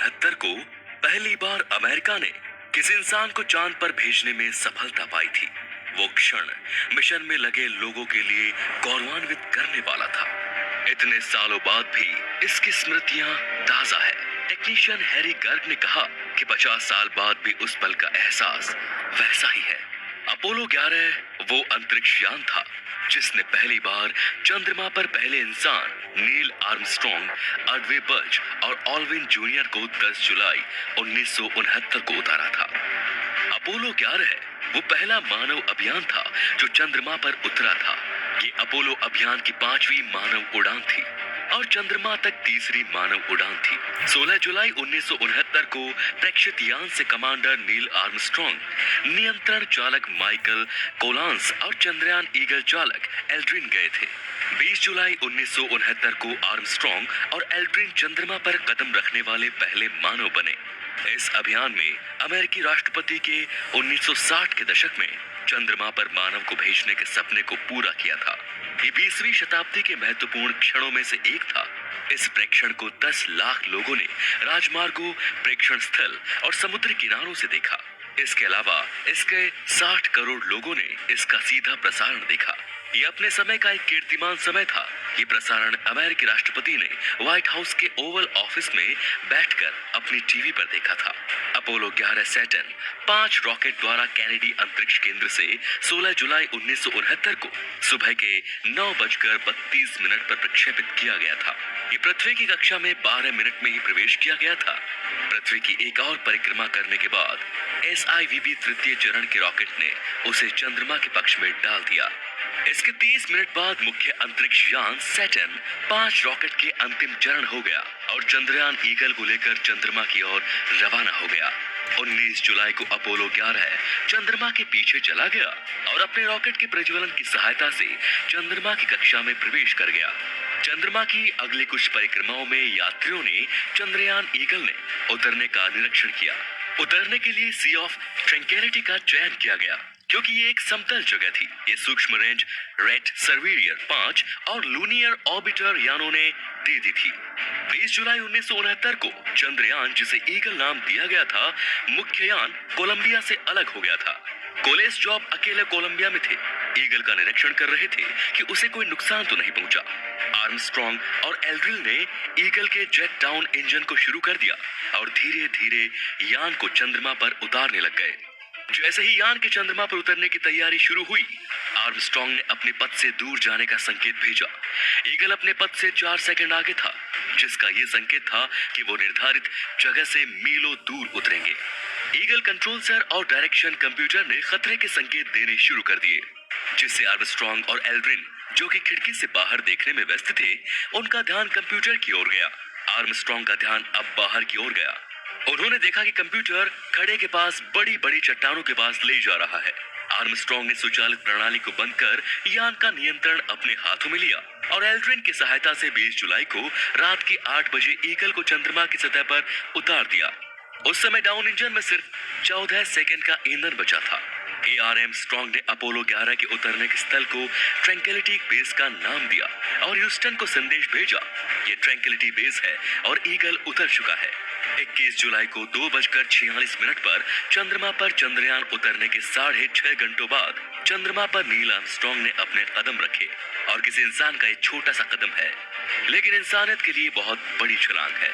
1969 को पहली बार अमेरिका ने किसी इंसान को चांद पर भेजने में सफलता पाई थी। वो क्षण मिशन में लगे लोगों के लिए गौरवान्वित करने वाला था। इतने सालों बाद भी इसकी स्मृतियां ताजा है। टेक्नीशियन हैरी गर्ग ने कहा कि 50 साल बाद भी उस पल का एहसास वैसा ही है। अपोलो 11 वो अंतरिक्ष यान था जिसने पहली बार चंद्रमा पर पहले इंसान नील आर्मस्ट्रॉन्ग, एडवे बर्ज और ऑल्विन जूनियर को 10 जुलाई 1969 को उतारा था। अपोलो 11 वो पहला मानव अभियान था जो चंद्रमा पर उतरा था। ये अपोलो अभियान की 5वीं मानव उड़ान थी और चंद्रमा तक तीसरी मानव उड़ान थी। 16 जुलाई 1969 को प्रेक्षित यान से कमांडर नील आर्मस्ट्रॉन्ग, नियंत्रण चालक माइकल कोलांस और चंद्रयान ईगल चालक एल्ड्रिन गए थे। 20 जुलाई 1969 को आर्मस्ट्रॉन्ग और एल्ड्रिन चंद्रमा पर कदम रखने वाले पहले मानव बने। इस अभियान में अमेरिकी राष्ट्रपति के 1960 के दशक में चंद्रमा पर मानव को भेजने के सपने को पूरा किया था। ये 20वीं शताब्दी के महत्वपूर्ण क्षणों में से एक था। इस प्रेक्षण को 10 लाख लोगों ने राजमार्गों, प्रेक्षण स्थल और समुद्री किनारों से देखा। इसके अलावा इसके 60 करोड़ लोगों ने इसका सीधा प्रसारण देखा। ये अपने समय का एक कीर्तिमान समय था। ये प्रसारण अमेरिकी राष्ट्रपति ने व्हाइट हाउस के ओवल ऑफिस में बैठकर अपनी टीवी पर देखा था। अपोलो 11 सैटर्न 5 रॉकेट द्वारा कैनेडी अंतरिक्ष केंद्र से 16 जुलाई 1969 को सुबह के 9:32 पर प्रक्षेपित किया गया था। ये पृथ्वी की कक्षा में 12 मिनट में ही प्रवेश किया गया था। पृथ्वी की एक और परिक्रमा करने के बाद SIVB तृतीय चरण के रॉकेट ने उसे चंद्रमा के पक्ष में डाल दिया। इसके 30 मिनट बाद मुख्य अंतरिक्ष यान सैटर्न 5 रॉकेट के अंतिम चरण हो गया और चंद्रयान ईगल को लेकर चंद्रमा की ओर रवाना हो गया। 19 जुलाई को अपोलो 11 चंद्रमा के पीछे चला गया और अपने रॉकेट के प्रज्वलन की सहायता से चंद्रमा की कक्षा में प्रवेश कर गया। चंद्रमा की अगली कुछ परिक्रमाओं में यात्रियों ने चंद्रयान ईगल ने उतरने का निरीक्षण किया। उतरने के लिए सी ऑफ ट्रैंक्विलिटी का चयन किया गया क्योंकि ये एक समतल जगह थी। ये सूक्ष्म रेंज रेड सर्विलियर 5 और लूनियर ऑर्बिटर यानों ने दे दी थी। 20 जुलाई 1969 को चंद्रयान, जिसे ईगल नाम दिया गया था, मुख्य यान कोलंबिया से अलग हो गया था। कोलेस जॉब अकेले कोलंबिया में थे, ईगल का निरीक्षण कर रहे थे कि उसे कोई नुकसान तो नहीं पहुंचा। आर्मस्ट्रॉन्ग और एल्ड्रिन ने ईगल के जेट डाउन इंजन को शुरू कर दिया और धीरे धीरे यान को चंद्रमा पर उतारने लग गए। जैसे ही यान के चंद्रमा पर उतरने की तैयारी शुरू हुई, आर्मस्ट्रॉन्ग ने अपने पथ से दूर जाने का संकेत भेजा। ईगल अपने पथ से 4 सेकंड आगे था, जिसका यह संकेत था कि वो निर्धारित जगह से मीलों दूर उतरेंगे। ईगल कंट्रोल सर और डायरेक्शन कंप्यूटर ने खतरे के संकेत देने शुरू कर दिए, जिससे आर्मस्ट्रॉन्ग और एल्ड्रिन, जो कि खिड़की से बाहर देखने में व्यस्त थे, उनका ध्यान कंप्यूटर की ओर गया। आर्मस्ट्रॉन्ग का ध्यान अब बाहर की ओर गया। उन्होंने देखा कि कंप्यूटर खड़े के पास बड़ी बड़ी चट्टानों के पास ले जा रहा है। आर्मस्ट्रॉन्ग ने स्वचालित प्रणाली को बंद कर यान का नियंत्रण अपने हाथों में लिया और एल्ड्रिन की सहायता से 20 जुलाई को रात के 8 बजे ईगल को चंद्रमा की सतह पर उतार दिया। उस समय डाउन इंजन में सिर्फ 14 सेकंड का ईंधन बचा था। आर्मस्ट्रॉन्ग ने अपोलो 11 के उतरने के स्थल को ट्रैंक्विलिटी बेस का नाम दिया और ह्यूस्टन को संदेश भेजा, ये ट्रैंक्विलिटी बेस है और ईगल उतर चुका है। 21 जुलाई को 2:46 पर चंद्रमा पर चंद्रयान उतरने के 6.5 घंटों बाद चंद्रमा पर नील आर्मस्ट्रॉन्ग ने अपने कदम रखे। और किसी इंसान का एक छोटा सा कदम है, लेकिन इंसानियत के लिए बहुत बड़ी छलांग है।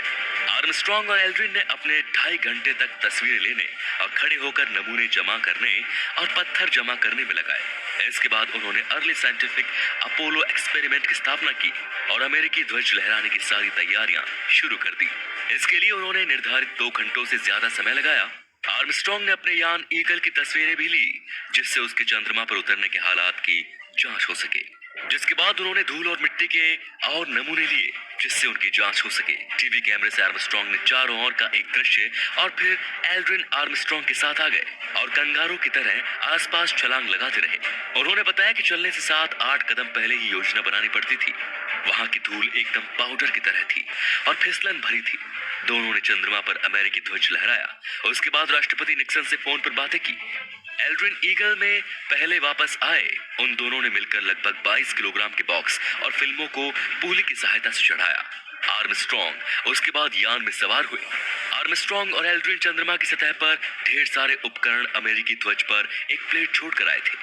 आर्मस्ट्रॉन्ग और एल्ड्रिन ने अपने 2.5 घंटे तक तस्वीरें लेने और खड़े होकर नमूने जमा करने और पत्थर जमा करने में लगाए। इसके बाद उन्होंने अर्ली साइंटिफिक अपोलो एक्सपेरिमेंट की स्थापना की और अमेरिकी ध्वज लहराने की सारी तैयारियां शुरू कर दी। इसके लिए उन्होंने निर्धारित 2 घंटों से ज्यादा समय लगाया। आर्मस्ट्रॉन्ग ने अपने यान ईगल की तस्वीरें भी ली, जिससे उसके चंद्रमा पर उतरने के हालात की जांच हो सके। जिसके बाद उन्होंने धूल और मिट्टी के और नमूने लिए, जिससे उनकी जांच हो सके। टीवी कैमरे से आर्मस्ट्रॉन्ग ने चारों ओर का एक दृश्य और फिर एल्ड्रिन आर्मस्ट्रॉन्ग के साथ आ गए और कंगारू की तरह आसपास छलांग लगाते रहे। उन्होंने बताया कि चलने से 7-8 कदम पहले ही योजना बनानी पड़ती थी। वहां की धूल एकदम पाउडर की तरह थी और फिसलन भरी थी। दोनों ने चंद्रमा पर अमेरिकी ध्वज लहराया। उसके बाद राष्ट्रपति निक्सन से फोन पर बातें की। एल्ड्रिन ईगल में पहले वापस आए। उन दोनों ने मिलकर लगभग 22 किलोग्राम के बॉक्स और फिल्मों को पुली की सहायता से चढ़ाया। आर्मस्ट्रॉन्ग उसके बाद यान में सवार हुए। आर्मस्ट्रॉन्ग और एल्ड्रिन चंद्रमा की सतह पर ढेर सारे उपकरण अमेरिकी ध्वज पर एक प्लेट छोड़कर आए थे।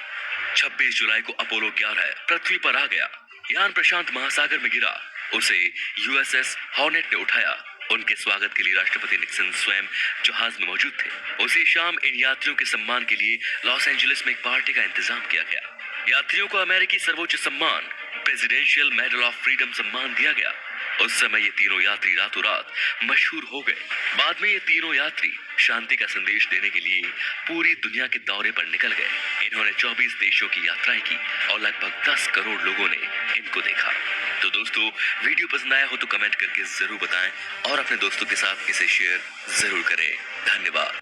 26 जुलाई को अपोलो 11 पृथ्वी पर आ गया। यान प्रशांत महासागर में गिरा। उसे यूएसएस हॉर्नेट ने उठाया। उनके स्वागत के लिए राष्ट्रपति निक्सन स्वयं जहाज में मौजूद थे। उसी शाम इन यात्रियों के सम्मान के लिए लॉस एंजलिस में एक पार्टी का इंतजाम किया गया। यात्रियों को अमेरिकी सर्वोच्च सम्मान प्रेसिडेंशियल मेडल ऑफ फ्रीडम सम्मान दिया गया। उस समय ये तीनों यात्री रातों रात मशहूर हो गए। बाद में ये तीनों यात्री शांति का संदेश देने के लिए पूरी दुनिया के दौरे पर निकल गए। इन्होंने 24 देशों की यात्राएं की और लगभग 10 करोड़ लोगों ने इनको देखा। तो दोस्तों, वीडियो पसंद आया हो तो कमेंट करके जरूर बताएं और अपने दोस्तों के साथ इसे शेयर जरूर करें। धन्यवाद।